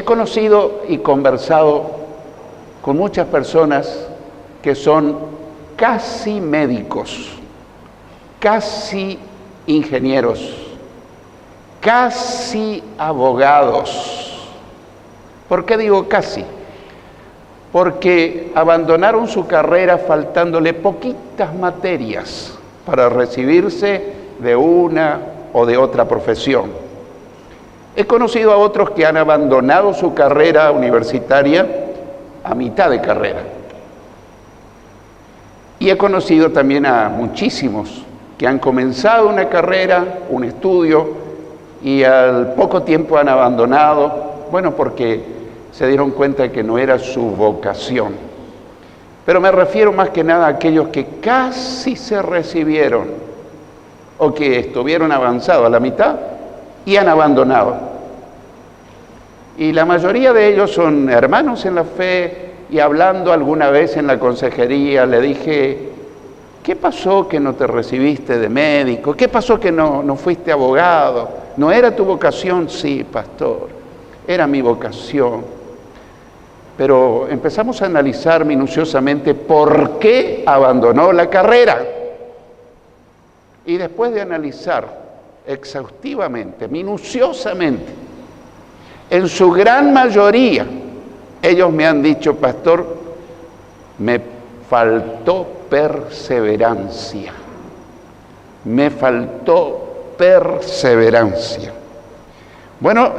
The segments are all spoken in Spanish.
He conocido y conversado con muchas personas que son casi médicos, casi ingenieros, casi abogados. ¿Por qué digo casi? Porque abandonaron su carrera faltándole poquitas materias para recibirse de una o de otra profesión. He conocido a otros que han abandonado su carrera universitaria a mitad de carrera. Y he conocido también a muchísimos que han comenzado una carrera, un estudio, y al poco tiempo han abandonado, bueno, porque se dieron cuenta de que no era su vocación. Pero me refiero más que nada a aquellos que casi se recibieron o que estuvieron avanzados a la mitad y han abandonado. Y la mayoría de ellos son hermanos en la fe, y hablando alguna vez en la consejería le dije: ¿qué pasó que no te recibiste de médico? ¿Qué pasó que no fuiste abogado? ¿No era tu vocación? Sí, pastor, era mi vocación. Pero empezamos a analizar minuciosamente por qué abandonó la carrera. Y después de analizar exhaustivamente, minuciosamente, en su gran mayoría, ellos me han dicho: pastor, me faltó perseverancia. Me faltó perseverancia. Bueno,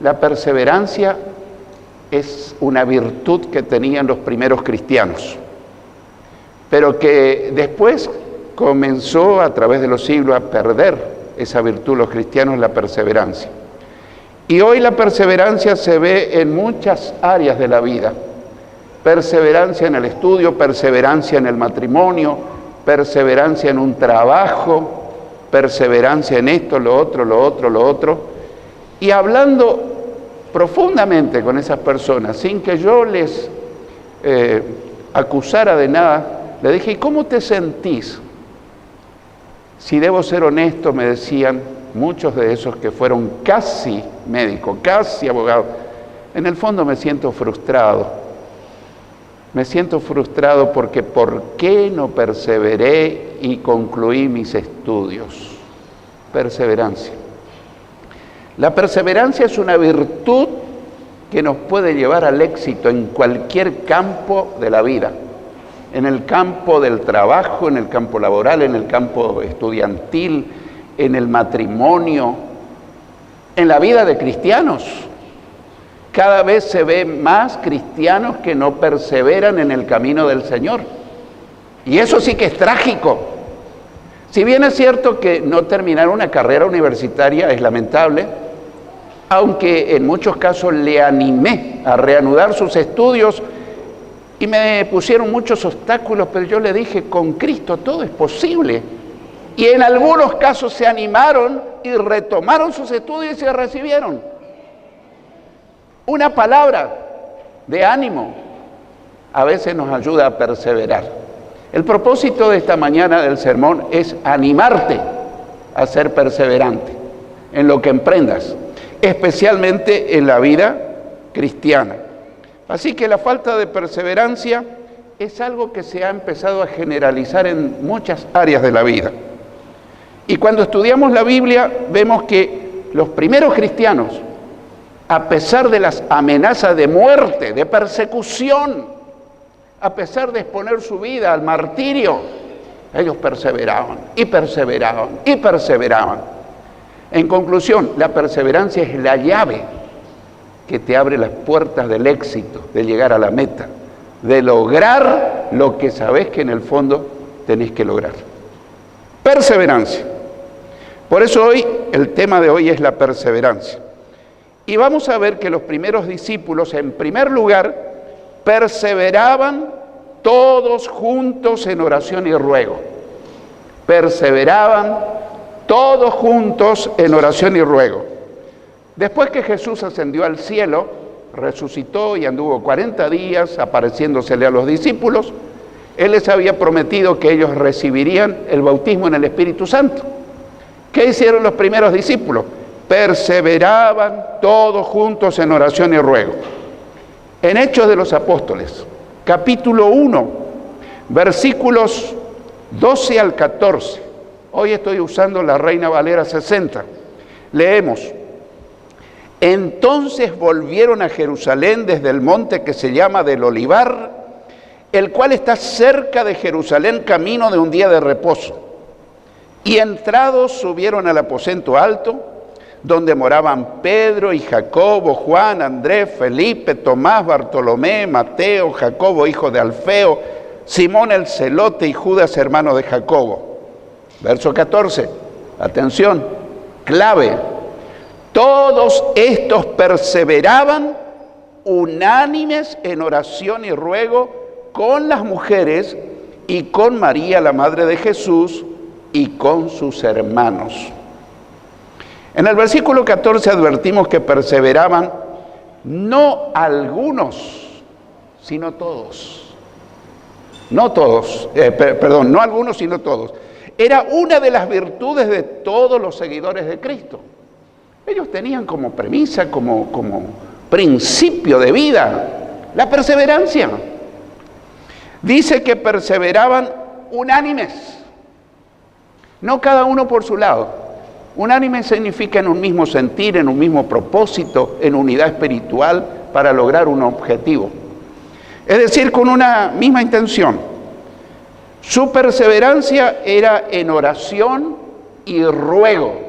la perseverancia es una virtud que tenían los primeros cristianos, pero que después comenzó a través de los siglos a perder esa virtud los cristianos, la perseverancia. Y hoy la perseverancia se ve en muchas áreas de la vida. Perseverancia en el estudio, perseverancia en el matrimonio, perseverancia en un trabajo, perseverancia en esto, lo otro, lo otro, lo otro. Y hablando profundamente con esas personas, sin que yo les acusara de nada, le dije: ¿y cómo te sentís? Si debo ser honesto, me decían muchos de esos que fueron casi médicos, casi abogados: en el fondo me siento frustrado. Me siento frustrado porque ¿por qué no perseveré y concluí mis estudios? Perseverancia. La perseverancia es una virtud que nos puede llevar al éxito en cualquier campo de la vida. En el campo del trabajo, en el campo laboral, en el campo estudiantil, en el matrimonio, en la vida de cristianos. Cada vez se ve más cristianos que no perseveran en el camino del Señor. Y eso sí que es trágico. Si bien es cierto que no terminar una carrera universitaria es lamentable, aunque en muchos casos le animé a reanudar sus estudios y me pusieron muchos obstáculos, pero yo le dije: con Cristo todo es posible. Y en algunos casos se animaron y retomaron sus estudios y se recibieron. Una palabra de ánimo a veces nos ayuda a perseverar. El propósito de esta mañana del sermón es animarte a ser perseverante en lo que emprendas, especialmente en la vida cristiana. Así que la falta de perseverancia es algo que se ha empezado a generalizar en muchas áreas de la vida. Y cuando estudiamos la Biblia vemos que los primeros cristianos, a pesar de las amenazas de muerte, de persecución, a pesar de exponer su vida al martirio, ellos perseveraban y perseveraban y perseveraban. En conclusión, la perseverancia es la llave que te abre las puertas del éxito, de llegar a la meta, de lograr lo que sabés que en el fondo tenés que lograr. Perseverancia. Por eso hoy, el tema de hoy es la perseverancia. Y vamos a ver que los primeros discípulos, en primer lugar, perseveraban todos juntos en oración y ruego. Perseveraban todos juntos en oración y ruego. Después que Jesús ascendió al cielo, resucitó y anduvo 40 días apareciéndosele a los discípulos, Él les había prometido que ellos recibirían el bautismo en el Espíritu Santo. ¿Qué hicieron los primeros discípulos? perseveraban todos juntos en oración y ruego. En Hechos de los Apóstoles, capítulo 1, versículos 12 al 14. Hoy estoy usando la Reina Valera 60. Leemos: entonces volvieron a Jerusalén desde el monte que se llama del Olivar, el cual está cerca de Jerusalén, camino de un día de reposo. Y entrados subieron al aposento alto, donde moraban Pedro y Jacobo, Juan, Andrés, Felipe, Tomás, Bartolomé, Mateo, Jacobo, hijo de Alfeo, Simón el celote y Judas, hermano de Jacobo. Verso 14, atención, clave. Todos estos perseveraban unánimes en oración y ruego con las mujeres y con María, la madre de Jesús, y con sus hermanos. En el versículo 14 advertimos que perseveraban no algunos, sino todos. No algunos, sino todos. Era una de las virtudes de todos los seguidores de Cristo. Ellos tenían como premisa, como principio de vida, la perseverancia. Dice que perseveraban unánimes, no cada uno por su lado. Unánime significa en un mismo sentir, en un mismo propósito, en unidad espiritual para lograr un objetivo. Es decir, con una misma intención. Su perseverancia era en oración y ruego.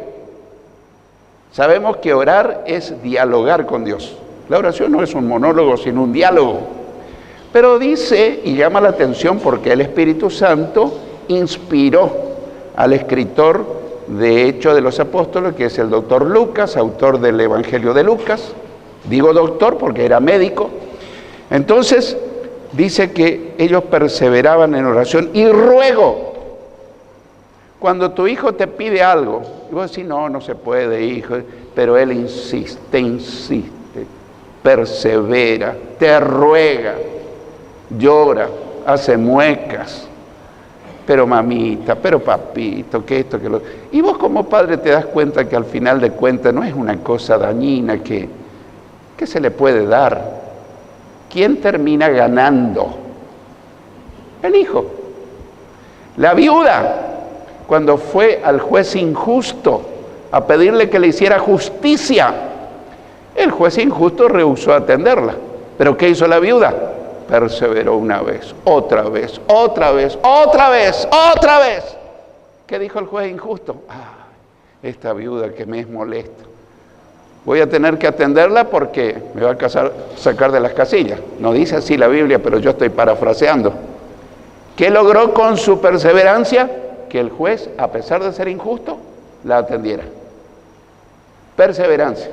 Sabemos que orar es dialogar con Dios. La oración no es un monólogo, sino un diálogo. Pero dice, y llama la atención porque el Espíritu Santo inspiró al escritor de Hechos de los Apóstoles, que es el doctor Lucas, autor del Evangelio de Lucas. Digo doctor porque era médico. Entonces, dice que ellos perseveraban en oración y ruego. Cuando tu hijo te pide algo, y vos decís, no se puede, hijo, pero él insiste, persevera, te ruega, llora, hace muecas, pero mamita, pero papito, que esto, que lo... Y vos como padre te das cuenta que al final de cuentas no es una cosa dañina que se le puede dar. ¿Quién termina ganando? El hijo. La viuda, cuando fue al juez injusto a pedirle que le hiciera justicia, el juez injusto rehusó atenderla. ¿Pero qué hizo la viuda? Perseveró una vez, otra vez, otra vez, otra vez, otra vez. ¿Qué dijo el juez injusto? Esta viuda que me es molesta. Voy a tener que atenderla porque me va a sacar de las casillas. No dice así la Biblia, pero yo estoy parafraseando. ¿Qué logró con su perseverancia? Que el juez, a pesar de ser injusto, la atendiera. Perseverancia.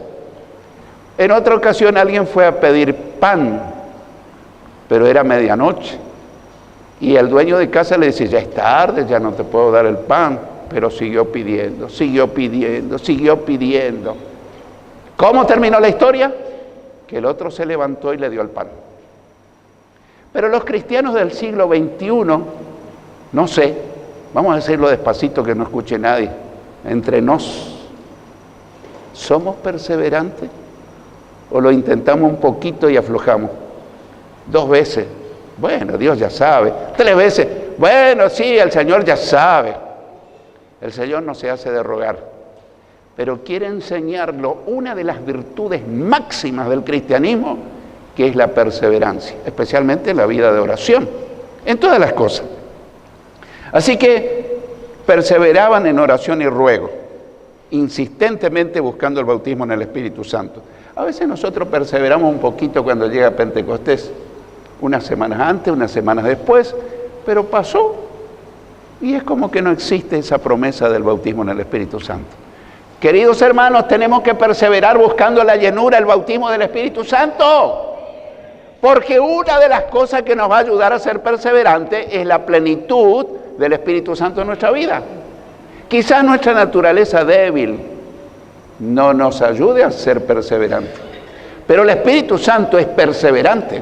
En otra ocasión alguien fue a pedir pan, pero era medianoche. Y el dueño de casa le dice, ya es tarde, ya no te puedo dar el pan. Pero siguió pidiendo, siguió pidiendo, siguió pidiendo. ¿Cómo terminó la historia? Que el otro se levantó y le dio el pan. Pero los cristianos del siglo XXI, no sé, vamos a decirlo despacito que no escuche nadie, entre nos, ¿somos perseverantes? ¿O lo intentamos un poquito y aflojamos? 2 veces, bueno, Dios ya sabe. 3 veces, bueno, sí, el Señor ya sabe. El Señor no se hace de rogar. Pero quiere enseñarlo una de las virtudes máximas del cristianismo, que es la perseverancia, especialmente en la vida de oración, en todas las cosas. Así que perseveraban en oración y ruego, insistentemente buscando el bautismo en el Espíritu Santo. A veces nosotros perseveramos un poquito cuando llega Pentecostés, unas semanas antes, unas semanas después, pero pasó y es como que no existe esa promesa del bautismo en el Espíritu Santo. Queridos hermanos, tenemos que perseverar buscando la llenura, el bautismo del Espíritu Santo. Porque una de las cosas que nos va a ayudar a ser perseverantes es la plenitud del Espíritu Santo en nuestra vida. Quizás nuestra naturaleza débil no nos ayude a ser perseverantes. Pero el Espíritu Santo es perseverante.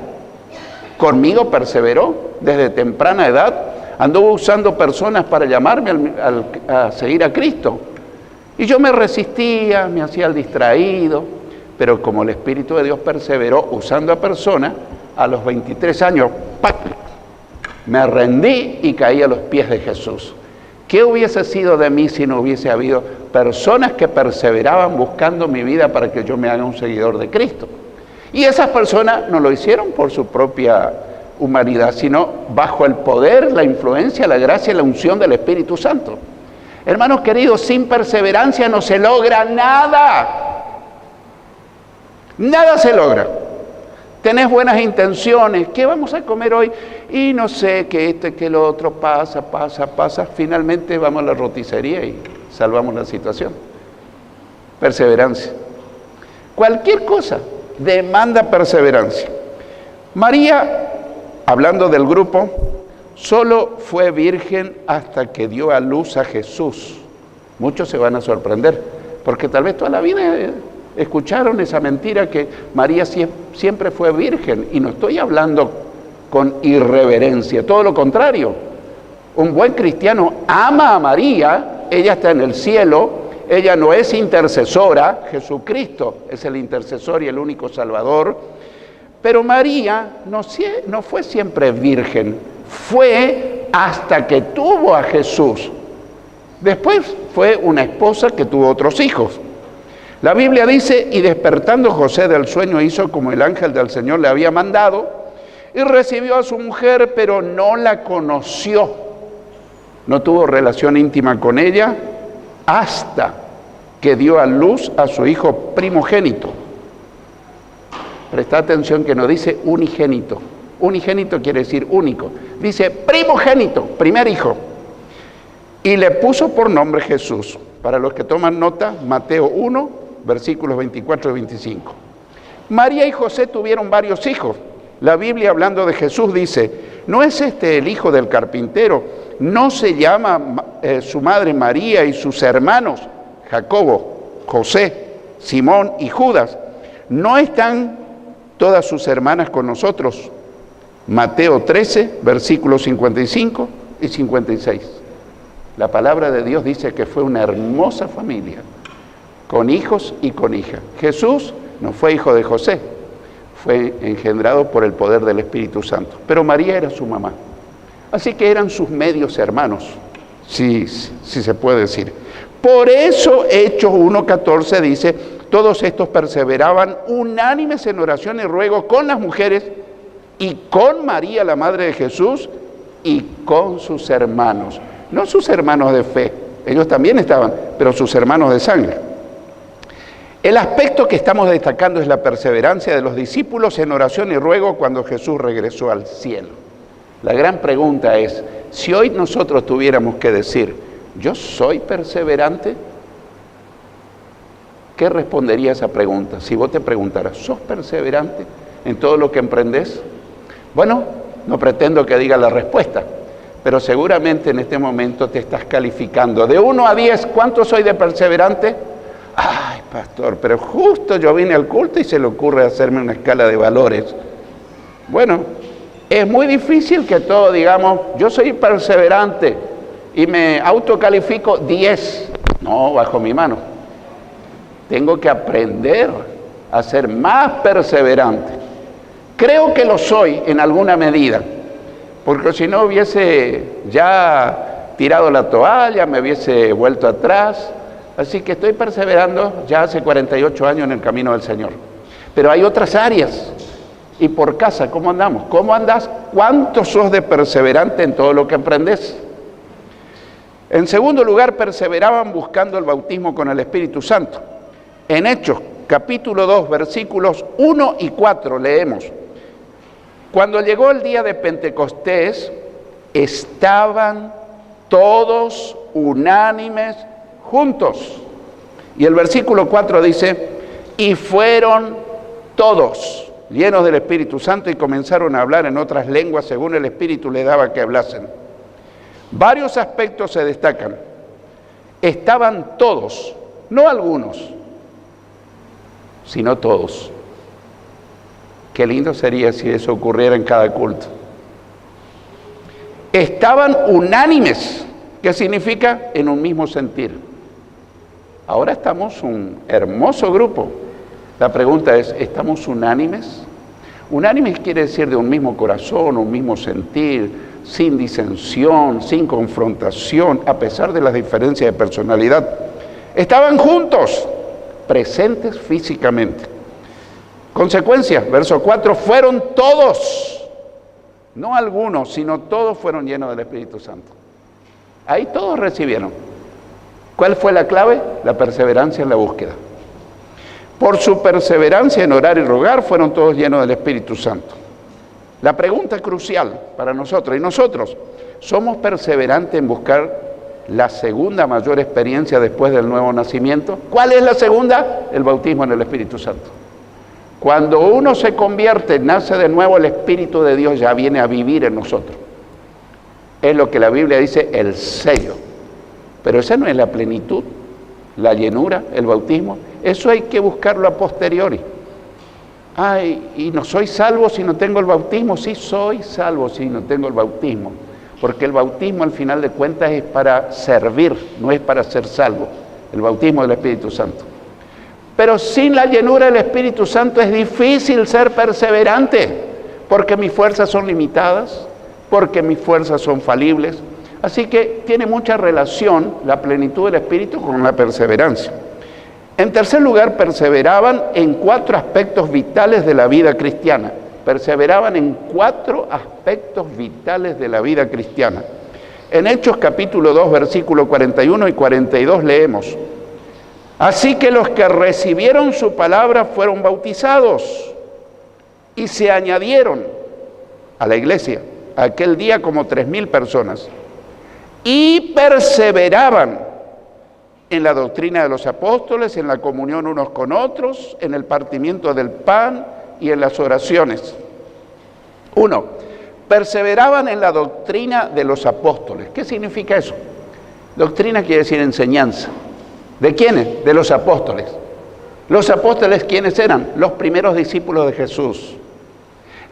Conmigo perseveró desde temprana edad. Anduvo usando personas para llamarme a seguir a Cristo. Y yo me resistía, me hacía el distraído, pero como el Espíritu de Dios perseveró usando a personas, a los 23 años, ¡pac!, me rendí y caí a los pies de Jesús. ¿Qué hubiese sido de mí si no hubiese habido personas que perseveraban buscando mi vida para que yo me haga un seguidor de Cristo? Y esas personas no lo hicieron por su propia humanidad, sino bajo el poder, la influencia, la gracia y la unción del Espíritu Santo. Hermanos queridos, sin perseverancia no se logra nada. Nada se logra. Tenés buenas intenciones. ¿Qué vamos a comer hoy? Y no sé, que esto y que lo otro pasa. Finalmente vamos a la roticería y salvamos la situación. Perseverancia. Cualquier cosa demanda perseverancia. María, hablando del grupo, solo fue virgen hasta que dio a luz a Jesús. Muchos se van a sorprender, porque tal vez toda la vida escucharon esa mentira que María siempre fue virgen, y no estoy hablando con irreverencia, todo lo contrario. Un buen cristiano ama a María, ella está en el cielo, ella no es intercesora, Jesucristo es el intercesor y el único salvador, pero María no fue siempre virgen, fue hasta que tuvo a Jesús. Después fue una esposa que tuvo otros hijos. La Biblia dice, y despertando José del sueño hizo como el ángel del Señor le había mandado, y recibió a su mujer, pero no la conoció. No tuvo relación íntima con ella hasta que dio a luz a su hijo primogénito. Presta atención que no dice unigénito. Unigénito quiere decir único. Dice primogénito, primer hijo. Y le puso por nombre Jesús. Para los que toman nota, Mateo 1, versículos 24 y 25. María y José tuvieron varios hijos. La Biblia, hablando de Jesús, dice, ¿no es este el hijo del carpintero? ¿No se llama su madre María y sus hermanos Jacobo, José, Simón y Judas? ¿No están todas sus hermanas con nosotros? Mateo 13, versículos 55 y 56. La palabra de Dios dice que fue una hermosa familia, con hijos y con hijas. Jesús no fue hijo de José, fue engendrado por el poder del Espíritu Santo, pero María era su mamá. Así que eran sus medios hermanos, si se puede decir. Por eso Hechos 1:14 dice, todos estos perseveraban unánimes en oración y ruego con las mujeres y con María, la madre de Jesús, y con sus hermanos. No sus hermanos de fe, ellos también estaban, pero sus hermanos de sangre. El aspecto que estamos destacando es la perseverancia de los discípulos en oración y ruego cuando Jesús regresó al cielo. La gran pregunta es, si hoy nosotros tuviéramos que decir, ¿yo soy perseverante? ¿Qué respondería a esa pregunta? Si vos te preguntaras, ¿sos perseverante en todo lo que emprendés? Bueno, no pretendo que diga la respuesta, pero seguramente en este momento te estás calificando. De 1 a 10, ¿cuánto soy de perseverante? Ay, pastor, pero justo yo vine al culto y se le ocurre hacerme una escala de valores. Bueno, es muy difícil que todos digamos, yo soy perseverante y me autocalifico 10. No, bajo mi mano. Tengo que aprender a ser más perseverante. Creo que lo soy en alguna medida, porque si no hubiese ya tirado la toalla, me hubiese vuelto atrás. Así que estoy perseverando ya hace 48 años en el camino del Señor. Pero hay otras áreas. Y por casa, ¿cómo andamos? ¿Cómo andás? ¿Cuánto sos de perseverante en todo lo que emprendés? En segundo lugar, perseveraban buscando el bautismo con el Espíritu Santo. En Hechos, capítulo 2, versículos 1 y 4, leemos. Cuando llegó el día de Pentecostés, estaban todos unánimes juntos. Y el versículo 4 dice, y fueron todos llenos del Espíritu Santo y comenzaron a hablar en otras lenguas según el Espíritu les daba que hablasen. Varios aspectos se destacan. Estaban todos, no algunos, sino todos. Qué lindo sería si eso ocurriera en cada culto. Estaban unánimes, ¿qué significa? En un mismo sentir. Ahora estamos un hermoso grupo. La pregunta es, ¿estamos unánimes? Unánimes quiere decir de un mismo corazón, un mismo sentir, sin disensión, sin confrontación, a pesar de las diferencias de personalidad. Estaban juntos, presentes físicamente. Consecuencia, verso 4, fueron todos, no algunos, sino todos fueron llenos del Espíritu Santo. Ahí todos recibieron. ¿Cuál fue la clave? La perseverancia en la búsqueda. Por su perseverancia en orar y rogar, fueron todos llenos del Espíritu Santo. La pregunta crucial para nosotros, ¿y nosotros somos perseverantes en buscar la segunda mayor experiencia después del nuevo nacimiento? ¿Cuál es la segunda? El bautismo en el Espíritu Santo. Cuando uno se convierte, nace de nuevo, el Espíritu de Dios ya viene a vivir en nosotros. Es lo que la Biblia dice, el sello. Pero esa no es la plenitud, la llenura, el bautismo. Eso hay que buscarlo a posteriori. Ay, ¿y no soy salvo si no tengo el bautismo? Sí, soy salvo si no tengo el bautismo. Porque el bautismo, al final de cuentas, es para servir, no es para ser salvo. El bautismo del Espíritu Santo. Pero sin la llenura del Espíritu Santo es difícil ser perseverante, porque mis fuerzas son limitadas, porque mis fuerzas son falibles. Así que tiene mucha relación la plenitud del Espíritu con la perseverancia. En tercer lugar, perseveraban en 4 aspectos vitales de la vida cristiana. Perseveraban en 4 aspectos vitales de la vida cristiana. En Hechos capítulo 2, versículo 41 y 42 leemos: así que los que recibieron su palabra fueron bautizados y se añadieron a la iglesia aquel día como 3,000 personas. Y perseveraban en la doctrina de los apóstoles, en la comunión unos con otros, en el partimiento del pan y en las oraciones. 1. Perseveraban en la doctrina de los apóstoles. ¿Qué significa eso? Doctrina quiere decir enseñanza. ¿De quiénes? De los apóstoles. Los apóstoles, ¿quiénes eran? Los primeros discípulos de Jesús.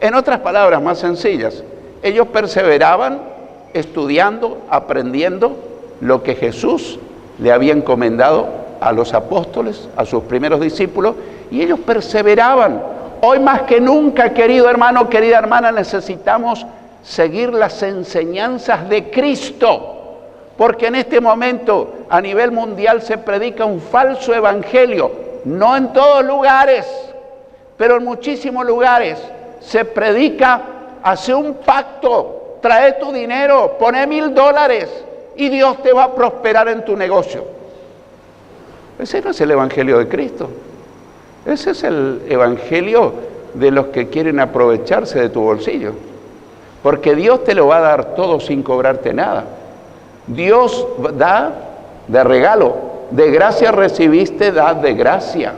En otras palabras más sencillas, ellos perseveraban estudiando, aprendiendo lo que Jesús le había encomendado a los apóstoles, a sus primeros discípulos, y ellos perseveraban. Hoy más que nunca, querido hermano, querida hermana, necesitamos seguir las enseñanzas de Cristo, porque en este momento a nivel mundial se predica un falso evangelio, no en todos lugares, pero en muchísimos lugares se predica, hace un pacto, trae tu dinero, pone $1,000 y Dios te va a prosperar en tu negocio. Ese no es el evangelio de Cristo. Ese es el evangelio de los que quieren aprovecharse de tu bolsillo. Porque Dios te lo va a dar todo sin cobrarte nada. Dios da de regalo. De gracia recibiste, da de gracia.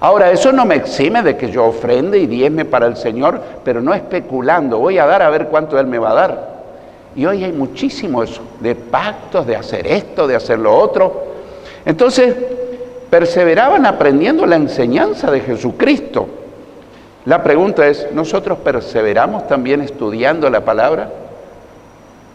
Ahora, eso no me exime de que yo ofrende y diezme para el Señor, pero no especulando. Voy a dar a ver cuánto Él me va a dar. Y hoy hay muchísimo eso, de pactos, de hacer esto, de hacer lo otro. Entonces, perseveraban aprendiendo la enseñanza de Jesucristo. La pregunta es, ¿nosotros perseveramos también estudiando la palabra?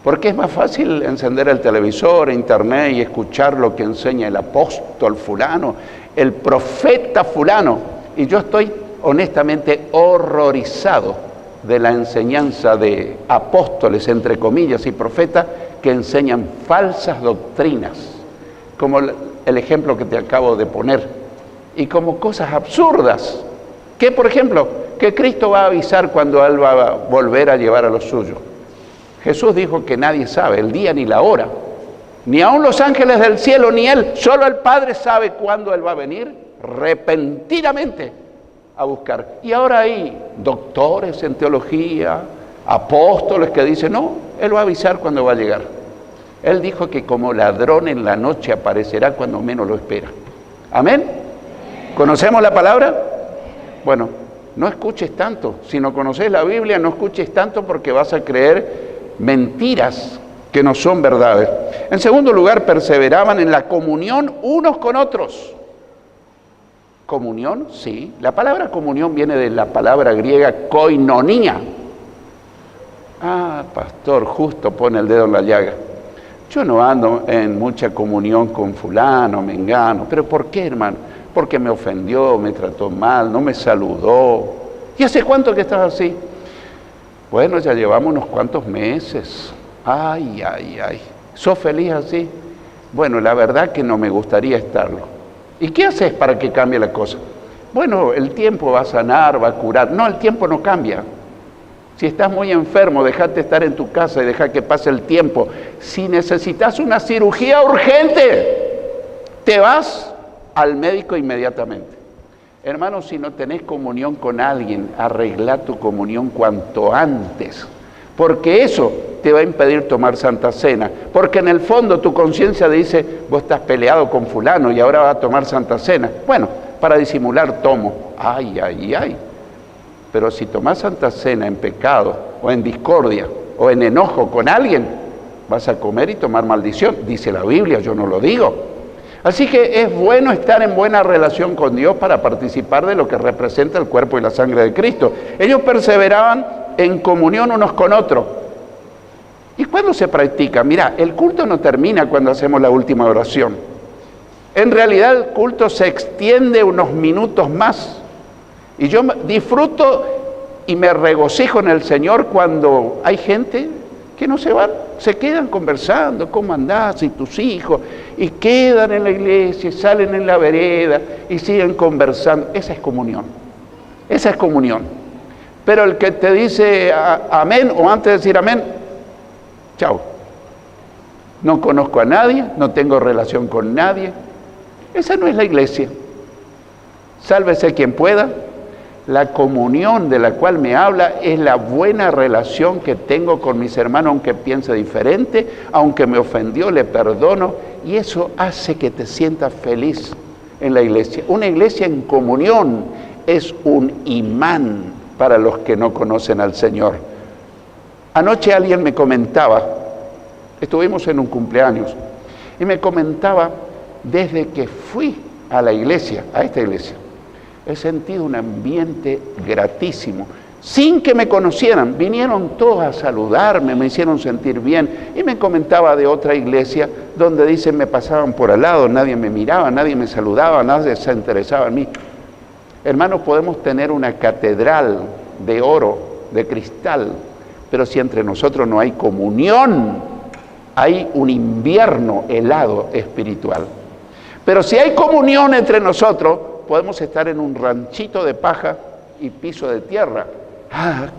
Porque es más fácil encender el televisor, internet y escuchar lo que enseña el apóstol fulano, el profeta fulano. Y yo estoy honestamente horrorizado de la enseñanza de apóstoles, entre comillas, y profetas que enseñan falsas doctrinas, como el ejemplo que te acabo de poner, y como cosas absurdas, que por ejemplo, que Cristo va a avisar cuando Él va a volver a llevar a los suyos. Jesús dijo que nadie sabe el día ni la hora, ni aun los ángeles del cielo, ni Él, solo el Padre sabe cuándo Él va a venir repentinamente a buscar. Y ahora hay doctores en teología, apóstoles que dicen, no, Él va a avisar cuando va a llegar. Él dijo que como ladrón en la noche aparecerá cuando menos lo espera. ¿Amén? ¿Conocemos la palabra? Bueno, no escuches tanto. Si no conoces la Biblia, no escuches tanto porque vas a creer mentiras que no son verdades. En segundo lugar, perseveraban en la comunión unos con otros. ¿Comunión? Sí. La palabra comunión viene de la palabra griega koinonía. Ah, pastor, justo pone el dedo en la llaga. yo no ando en mucha comunión con fulano, mengano. ¿Pero por qué, hermano? Porque me ofendió, me trató mal, no me saludó. ¿Y hace cuánto que estás así? Bueno, ya llevamos unos cuantos meses. Ay. ¿Sos feliz así? Bueno, la verdad que no me gustaría estarlo. ¿Y qué haces para que cambie la cosa? Bueno, el tiempo va a sanar, va a curar. No, el tiempo no cambia. Si estás muy enfermo, dejate estar en tu casa y deja que pase el tiempo. Si necesitas una cirugía urgente, te vas al médico inmediatamente. Hermano, si no tenés comunión con alguien, arregla tu comunión cuanto antes. Porque eso te va a impedir tomar Santa Cena. Porque en el fondo tu conciencia dice, vos estás peleado con fulano y ahora vas a tomar Santa Cena. Bueno, para disimular tomo. Ay. Pero si tomás Santa Cena en pecado, o en discordia, o en enojo con alguien, vas a comer y tomar maldición. Dice la Biblia, yo no lo digo. Así que es bueno estar en buena relación con Dios para participar de lo que representa el cuerpo y la sangre de Cristo. Ellos perseveraban en comunión unos con otros. ¿Y cuándo se practica? Mirá, el culto no termina cuando hacemos la última oración. En realidad el culto se extiende unos minutos más. Y yo disfruto y me regocijo en el Señor cuando hay gente que no se van, se quedan conversando, ¿cómo andás? Y tus hijos, y quedan en la iglesia, y salen en la vereda, y siguen conversando. Esa es comunión. Pero el que te dice amén, o antes de decir amén, chao. No conozco a nadie, no tengo relación con nadie. Esa no es la iglesia. Sálvese quien pueda. La comunión de la cual me habla es la buena relación que tengo con mis hermanos, aunque piense diferente, aunque me ofendió, le perdono, y eso hace que te sientas feliz en la iglesia. Una iglesia en comunión es un imán para los que no conocen al Señor. Anoche alguien me comentaba, estuvimos en un cumpleaños, y me comentaba, desde que fui a la iglesia, a esta iglesia, he sentido un ambiente gratísimo, sin que me conocieran. Vinieron todos a saludarme, me hicieron sentir bien. Y me comentaba de otra iglesia donde dicen me pasaban por al lado, nadie me miraba, nadie me saludaba, nadie se interesaba en mí. Hermanos, podemos tener una catedral de oro, de cristal, pero si entre nosotros no hay comunión, hay un invierno helado espiritual. Pero si hay comunión entre nosotros, podemos estar en un ranchito de paja y piso de tierra.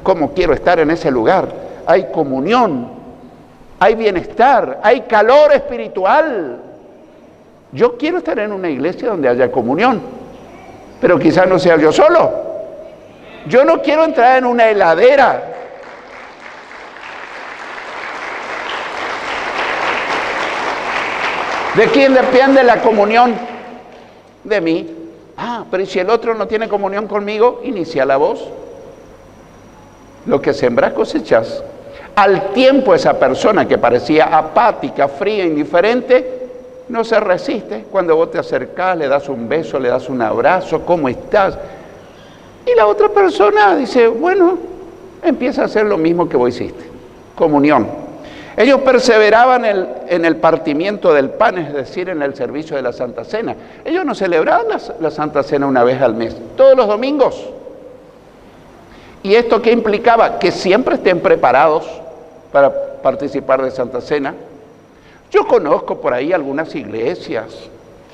¿Cómo quiero estar en ese lugar? Hay comunión, hay bienestar, hay calor espiritual. Yo quiero estar en una iglesia donde haya comunión, pero quizás no sea yo solo. Yo no quiero entrar en una heladera. ¿De quién depende la comunión? De mí. Pero si el otro no tiene comunión conmigo, inicia la voz. Lo que sembras cosechas. Al tiempo esa persona que parecía apática, fría, indiferente, no se resiste. Cuando vos te acercás, le das un beso, le das un abrazo, ¿cómo estás? Y la otra persona dice, bueno, empieza a hacer lo mismo que vos hiciste. Comunión. Ellos perseveraban en el partimiento del pan, es decir, en el servicio de la Santa Cena. Ellos no celebraban la Santa Cena una vez al mes, todos los domingos. ¿Y esto qué implicaba? Que siempre estén preparados para participar de Santa Cena. Yo conozco por ahí algunas iglesias,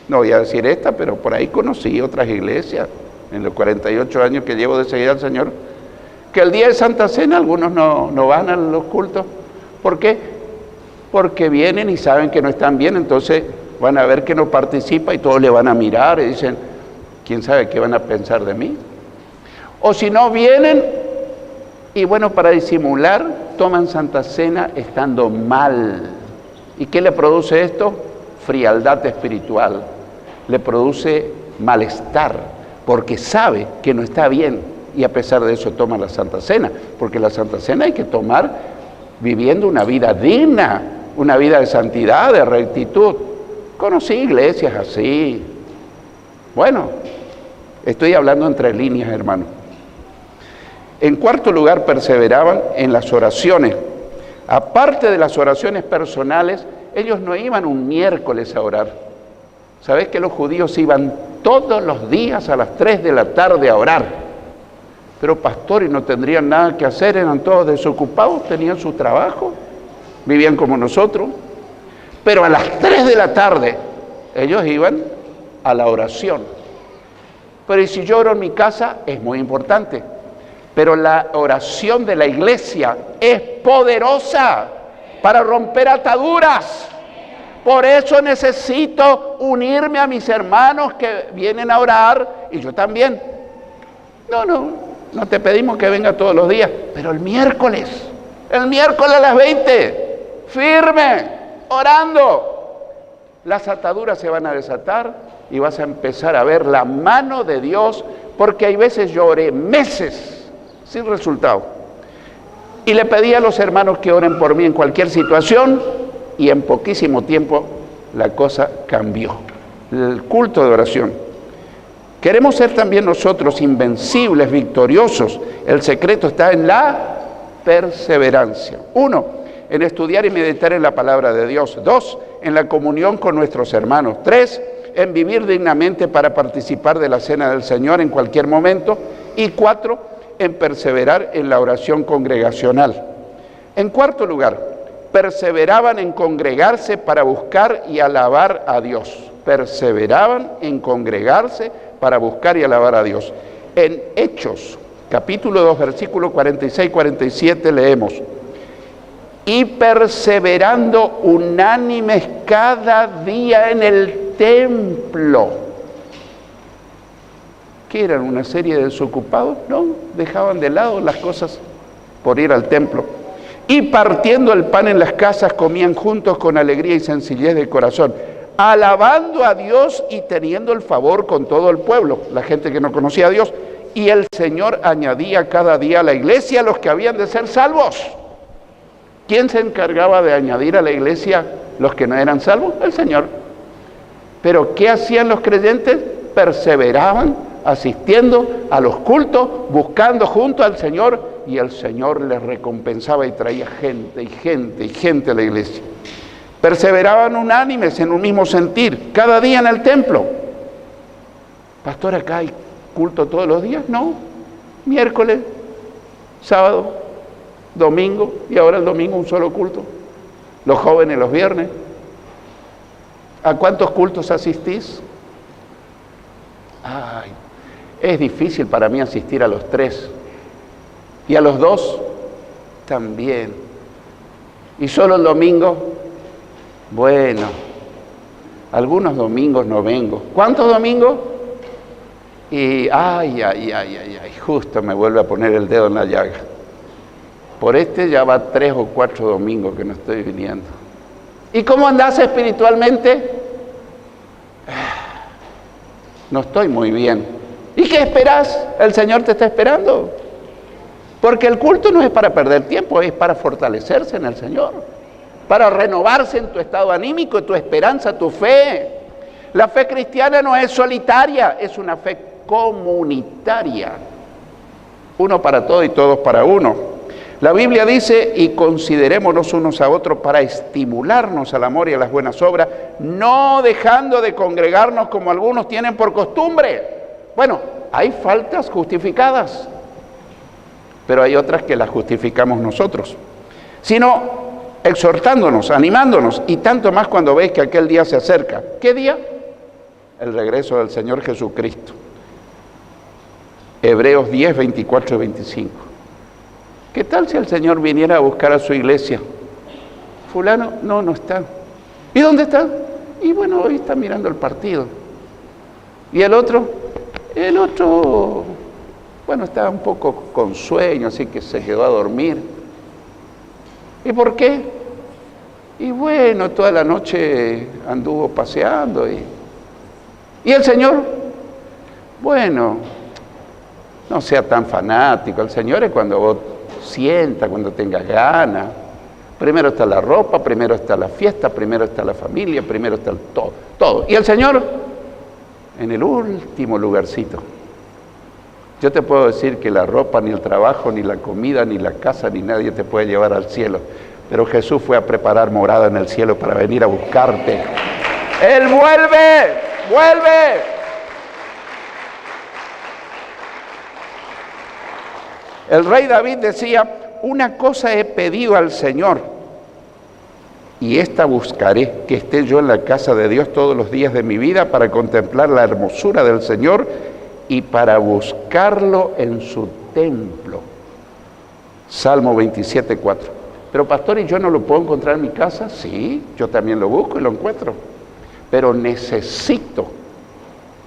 no voy a decir esta, pero por ahí conocí otras iglesias, en los 48 años que llevo de seguir al Señor, que el día de Santa Cena algunos no van a los cultos. ¿Por qué? Porque vienen y saben que no están bien, entonces van a ver que no participa y todos le van a mirar y dicen, ¿quién sabe qué van a pensar de mí? O si no vienen y bueno, para disimular, toman Santa Cena estando mal. ¿Y qué le produce esto? Frialdad espiritual. Le produce malestar, porque sabe que no está bien y a pesar de eso toma la Santa Cena, porque la Santa Cena hay que tomar viviendo una vida digna, una vida de santidad, de rectitud. Conocí iglesias así. Bueno, estoy hablando entre líneas, hermano. En cuarto lugar, perseveraban en las oraciones. Aparte de las oraciones personales, ellos no iban un miércoles a orar. ¿Sabés que los judíos iban todos los días a las 3 de la tarde a orar? Pero pastor, y no tendrían nada que hacer, eran todos desocupados, tenían su trabajo, vivían como nosotros. Pero a las 3 de la tarde ellos iban a la oración. Pero ¿y si yo oro en mi casa? Es muy importante. Pero la oración de la iglesia es poderosa para romper ataduras. Por eso necesito unirme a mis hermanos que vienen a orar, y yo también. No te pedimos que venga todos los días, pero el miércoles a las 20, firme, orando. Las ataduras se van a desatar y vas a empezar a ver la mano de Dios, porque hay veces yo oré meses sin resultado. Y le pedí a los hermanos que oren por mí en cualquier situación, y en poquísimo tiempo la cosa cambió. El culto de oración. Queremos ser también nosotros invencibles, victoriosos. El secreto está en la perseverancia. 1, en estudiar y meditar en la palabra de Dios. 2, en la comunión con nuestros hermanos. 3, en vivir dignamente para participar de la cena del Señor en cualquier momento. Y 4, en perseverar en la oración congregacional. En cuarto lugar, perseveraban en congregarse para buscar y alabar a Dios. Perseveraban en congregarse para buscar y alabar a Dios. En Hechos, capítulo 2, versículo 46-47 leemos: y perseverando unánimes cada día en el templo. ¿Qué eran? ¿Una serie de desocupados? No, dejaban de lado las cosas por ir al templo. Y partiendo el pan en las casas, comían juntos con alegría y sencillez de corazón, alabando a Dios y teniendo el favor con todo el pueblo, la gente que no conocía a Dios. Y el Señor añadía cada día a la iglesia los que habían de ser salvos. ¿Quién se encargaba de añadir a la iglesia los que no eran salvos? El Señor. ¿Pero qué hacían los creyentes? Perseveraban asistiendo a los cultos, buscando junto al Señor, y el Señor les recompensaba y traía gente y gente y gente a la iglesia. Perseveraban unánimes en un mismo sentir, cada día en el templo. Pastor, ¿acá hay culto todos los días? No, miércoles, sábado, domingo, y ahora el domingo un solo culto. Los jóvenes los viernes. ¿A cuántos cultos asistís? Ay, es difícil para mí asistir a los 3. Y a los 2 también. Y solo el domingo, bueno, algunos domingos no vengo. ¿Cuántos domingos? Y ay, justo me vuelve a poner el dedo en la llaga. Por ya va 3 o 4 domingos que no estoy viniendo. ¿Y cómo andás espiritualmente? No estoy muy bien. ¿Y qué esperás? El Señor te está esperando. Porque el culto no es para perder tiempo, es para fortalecerse en el Señor, para renovarse en tu estado anímico, en tu esperanza, tu fe. La fe cristiana no es solitaria, es una fe comunitaria. Uno para todo y todos para uno. La Biblia dice: y considerémonos unos a otros para estimularnos al amor y a las buenas obras, no dejando de congregarnos como algunos tienen por costumbre. Bueno, hay faltas justificadas, pero hay otras que las justificamos nosotros, sino exhortándonos, animándonos, y tanto más cuando veis que aquel día se acerca. ¿Qué día? El regreso del Señor Jesucristo. Hebreos 10, 24 y 25. ¿Qué tal si el Señor viniera a buscar a su iglesia? Fulano, no está. ¿Y dónde está? Y bueno, hoy está mirando el partido. ¿Y el otro? El otro, bueno, estaba un poco con sueño, así que se quedó a dormir. ¿Y por qué? Y bueno, toda la noche anduvo paseando. ¿Y el Señor? Bueno, no sea tan fanático. El Señor es cuando vos sientas, cuando tengas ganas. Primero está la ropa, primero está la fiesta, primero está la familia, primero está el todo. ¿Y el Señor? En el último lugarcito. Yo te puedo decir que la ropa, ni el trabajo, ni la comida, ni la casa, ni nadie te puede llevar al cielo. pero Jesús fue a preparar morada en el cielo para venir a buscarte. Él vuelve, vuelve. El rey David decía, una cosa he pedido al Señor, y esta buscaré, que esté yo en la casa de Dios todos los días de mi vida para contemplar la hermosura del Señor y para buscarlo en su templo. Salmo 27:4. Pero pastor, ¿y yo no lo puedo encontrar en mi casa? Sí, yo también lo busco y lo encuentro. Pero necesito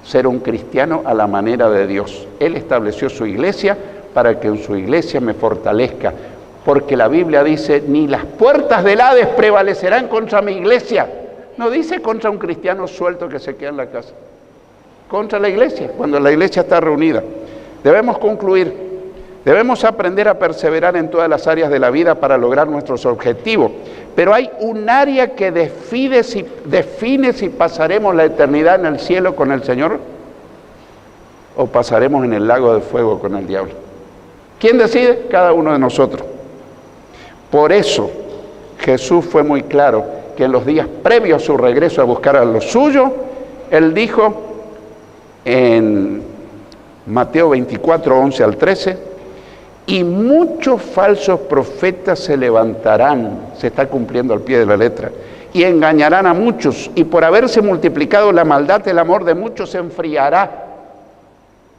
ser un cristiano a la manera de Dios. Él estableció su iglesia para que en su iglesia me fortalezca. Porque la Biblia dice, ni las puertas del Hades prevalecerán contra mi iglesia. No dice contra un cristiano suelto que se queda en la casa. Contra la iglesia, cuando la iglesia está reunida. Debemos concluir. Debemos aprender a perseverar en todas las áreas de la vida para lograr nuestros objetivos. Pero hay un área que define si pasaremos la eternidad en el cielo con el Señor o pasaremos en el lago de fuego con el diablo. ¿Quién decide? Cada uno de nosotros. Por eso Jesús fue muy claro que en los días previos a su regreso a buscar a lo suyo, Él dijo en Mateo 24, 11 al 13, y muchos falsos profetas se levantarán, se está cumpliendo al pie de la letra, y engañarán a muchos, y por haberse multiplicado la maldad, el amor de muchos se enfriará.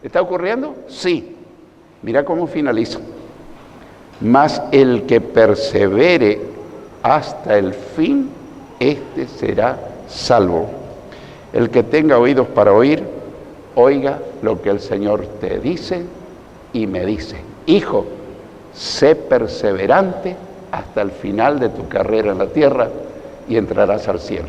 ¿Está ocurriendo? Sí. Mira cómo finaliza. Mas el que persevere hasta el fin, este será salvo. El que tenga oídos para oír, oiga lo que el Señor te dice y me dice. Hijo, sé perseverante hasta el final de tu carrera en la tierra y entrarás al cielo.